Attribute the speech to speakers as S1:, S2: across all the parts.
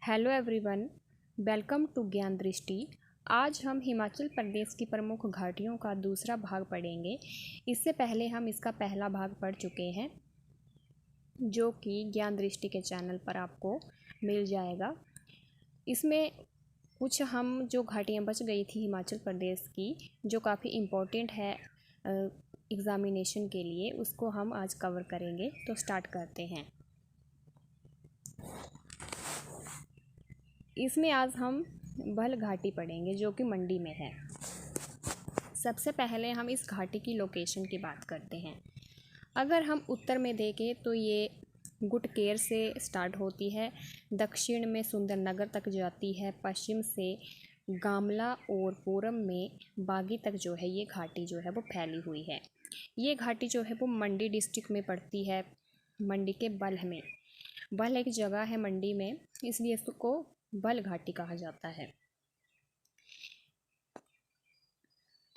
S1: Hello everyone, welcome to ज्ञान दृष्टि। आज हम हिमाचल प्रदेश की प्रमुख घाटियों का दूसरा भाग पढ़ेंगे। इससे पहले हम इसका पहला भाग पढ़ चुके हैं, जो कि ज्ञान दृष्टि के चैनल पर आपको मिल जाएगा। इसमें कुछ हम जो घाटियाँ बच गई थी हिमाचल प्रदेश की, जो काफ़ी इम्पोर्टेंट है एग्ज़ामिनेशन के लिए, उसको हम आज कवर करेंगे। तो स्टार्ट करते हैं। इसमें आज हम बल घाटी पढ़ेंगे, जो कि मंडी में है। सबसे पहले हम इस घाटी की लोकेशन की बात करते हैं। अगर हम उत्तर में देखें तो ये गुटकेर से स्टार्ट होती है, दक्षिण में सुंदरनगर तक जाती है, पश्चिम से गामला और पूरब में बागी तक जो है ये घाटी जो है वो फैली हुई है। ये घाटी जो है वो मंडी डिस्ट्रिक्ट में पड़ती है, मंडी के बल्ह में। बल्ह एक जगह है मंडी में, इसलिए इसको बल घाटी कहा जाता है।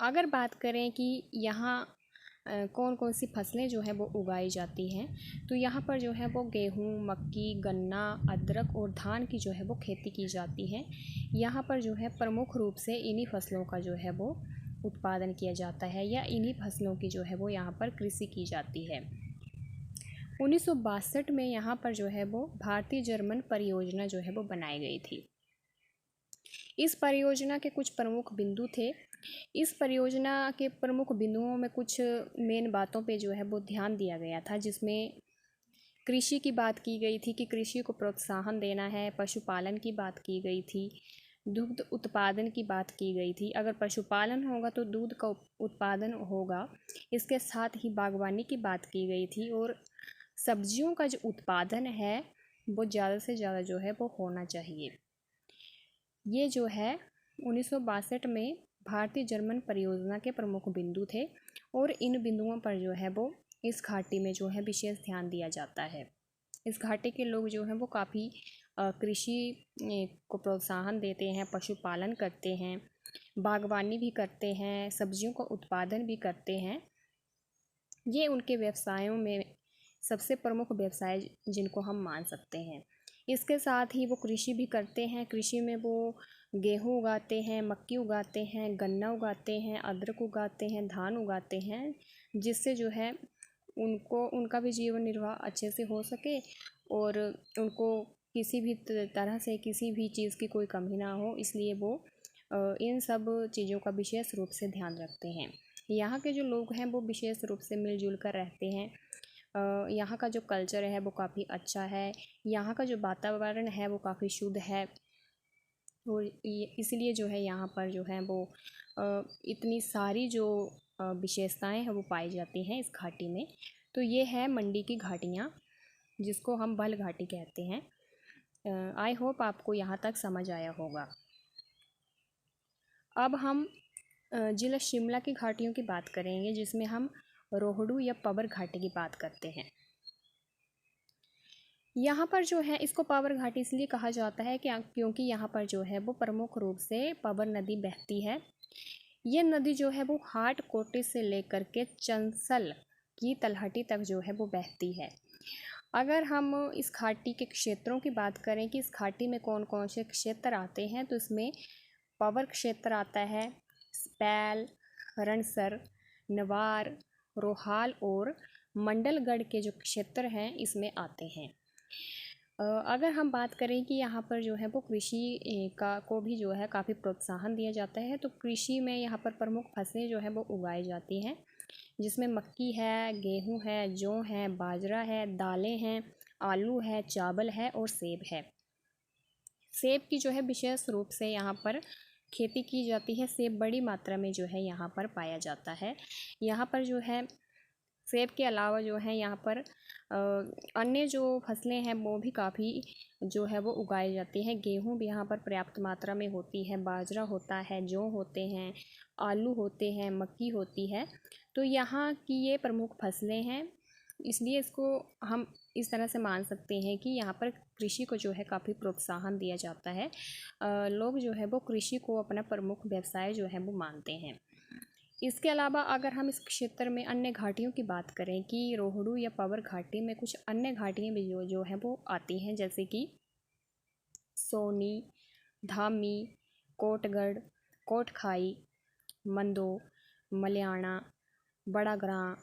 S1: अगर बात करें कि यहाँ कौन कौन सी फसलें जो है वो उगाई जाती हैं, तो यहाँ पर जो है वो गेहूँ, मक्की, गन्ना, अदरक और धान की जो है वो खेती की जाती है। यहाँ पर जो है प्रमुख रूप से इन्हीं फसलों का जो है वो उत्पादन किया जाता है, या इन्हीं फसलों की जो है वो यहाँ पर कृषि की जाती है। 1962 में यहाँ पर जो है वो भारतीय जर्मन परियोजना जो है वो बनाई गई थी। इस परियोजना के कुछ प्रमुख बिंदु थे। इस परियोजना के प्रमुख बिंदुओं में कुछ मेन बातों पे जो है वो ध्यान दिया गया था, जिसमें कृषि की बात की गई थी कि कृषि को प्रोत्साहन देना है, पशुपालन की बात की गई थी, दुग्ध उत्पादन की बात की गई थी। अगर पशुपालन होगा तो दूध का उत्पादन होगा। इसके साथ ही बागवानी की बात की गई थी, और सब्जियों का जो उत्पादन है वो ज़्यादा से ज़्यादा जो है वो होना चाहिए। ये जो है 1962 में भारतीय जर्मन परियोजना के प्रमुख बिंदु थे, और इन बिंदुओं पर जो है वो इस घाटी में जो है विशेष ध्यान दिया जाता है। इस घाटी के लोग जो हैं वो काफ़ी कृषि को प्रोत्साहन देते हैं, पशुपालन करते हैं, बागवानी भी करते हैं, सब्जियों का उत्पादन भी करते हैं। ये उनके व्यवसायों में सबसे प्रमुख व्यवसाय जिनको हम मान सकते हैं। इसके साथ ही वो कृषि भी करते हैं। कृषि में वो गेहूँ उगाते हैं, मक्की उगाते हैं, गन्ना उगाते हैं, अदरक उगाते हैं, धान उगाते हैं, जिससे जो है उनको उनका भी जीवन निर्वाह अच्छे से हो सके, और उनको किसी भी तरह से किसी भी चीज़ की कोई कमी ना हो, इसलिए वो इन सब चीज़ों का विशेष रूप से ध्यान रखते हैं। यहाँ के जो लोग हैं वो विशेष रूप से मिलजुल कर रहते हैं। यहाँ का जो कल्चर है वो काफ़ी अच्छा है। यहाँ का जो वातावरण है वो काफ़ी शुद्ध है, और इसलिए जो है यहाँ पर जो है वो इतनी सारी जो विशेषताएं हैं वो पाई जाती हैं इस घाटी में। तो ये है मंडी की घाटियाँ, जिसको हम बल घाटी कहते हैं। आई होप आपको यहाँ तक समझ आया होगा। अब हम जिला शिमला की घाटियों की बात करेंगे, जिसमें हम रोहडू या पवर घाटी की बात करते हैं। यहाँ पर जो है इसको पवर घाटी इसलिए कहा जाता है क्योंकि यहाँ पर जो है वो प्रमुख रूप से पवर नदी बहती है। ये नदी जो है वो हाट कोटे से लेकर के चंसल की तलहटी तक जो है वो बहती है। अगर हम इस घाटी के क्षेत्रों की बात करें कि इस घाटी में कौन कौन से क्षेत्र आते हैं, तो इसमें पवर क्षेत्र आता है, स्पैल, रणसर, नवार, रोहाल और मंडलगढ़ के जो क्षेत्र हैं इसमें आते हैं। अगर हम बात करें कि यहाँ पर जो है वो कृषि को भी जो है काफ़ी प्रोत्साहन दिया जाता है, तो कृषि में यहाँ पर प्रमुख फसलें जो है वो उगाई जाती हैं, जिसमें मक्की है, गेहूँ है, जौ है, बाजरा है, दालें हैं, आलू है, चावल है और सेब है। सेब की जो है विशेष रूप से यहाँ पर खेती की जाती है। सेब बड़ी मात्रा में जो है यहाँ पर पाया जाता है। यहाँ पर जो है सेब के अलावा जो है यहाँ पर अन्य जो फसलें हैं वो भी काफ़ी जो है वो उगाई जाती हैं। गेहूँ भी यहाँ पर पर्याप्त मात्रा में होती है, बाजरा होता है, जौ होते हैं, आलू होते हैं, मक्की होती है। तो यहाँ की ये प्रमुख फसलें हैं, इसलिए इसको हम इस तरह से मान सकते हैं कि यहाँ पर कृषि को जो है काफ़ी प्रोत्साहन दिया जाता है। लोग जो है वो कृषि को अपना प्रमुख व्यवसाय जो है वो मानते हैं। इसके अलावा अगर हम इस क्षेत्र में अन्य घाटियों की बात करें कि रोहडू या पवर घाटी में कुछ अन्य घाटियाँ भी जो हैं वो आती हैं, जैसे कि सोनी, धामी, कोटगढ़, कोटखाई, मंदो, मलियाना, बड़ा ग्रां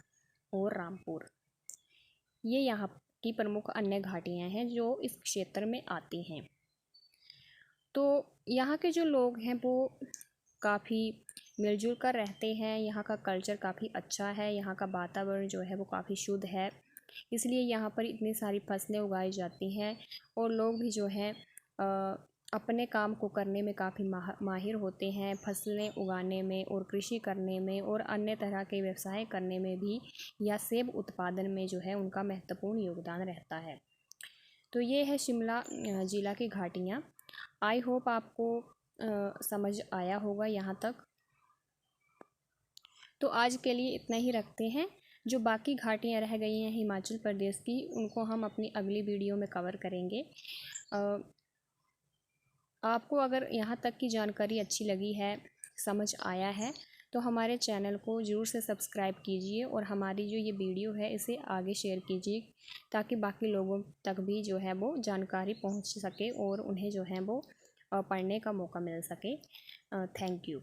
S1: और रामपुर। ये यहाँ की प्रमुख अन्य घाटियाँ हैं जो इस क्षेत्र में आती हैं। तो यहाँ के जो लोग हैं वो काफ़ी मिलजुल कर रहते हैं। यहाँ का कल्चर काफ़ी अच्छा है, यहाँ का वातावरण जो है वो काफ़ी शुद्ध है, इसलिए यहाँ पर इतनी सारी फसलें उगाई जाती हैं और लोग भी जो हैं अपने काम को करने में काफ़ी माहिर होते हैं, फसलें उगाने में और कृषि करने में और अन्य तरह के व्यवसाय करने में भी, या सेब उत्पादन में जो है उनका महत्वपूर्ण योगदान रहता है। तो ये है शिमला ज़िला की घाटियाँ। आई होप आपको समझ आया होगा यहाँ तक। तो आज के लिए इतना ही रखते हैं। जो बाकी घाटियाँ रह गई हैं हिमाचल प्रदेश की, उनको हम अपनी अगली वीडियो में कवर करेंगे। आपको अगर यहाँ तक की जानकारी अच्छी लगी है, समझ आया है, तो हमारे चैनल को ज़रूर से सब्सक्राइब कीजिए और हमारी जो ये वीडियो है इसे आगे शेयर कीजिए, ताकि बाकी लोगों तक भी जो है वो जानकारी पहुँच सके और उन्हें जो है वो पढ़ने का मौका मिल सके। Thank you.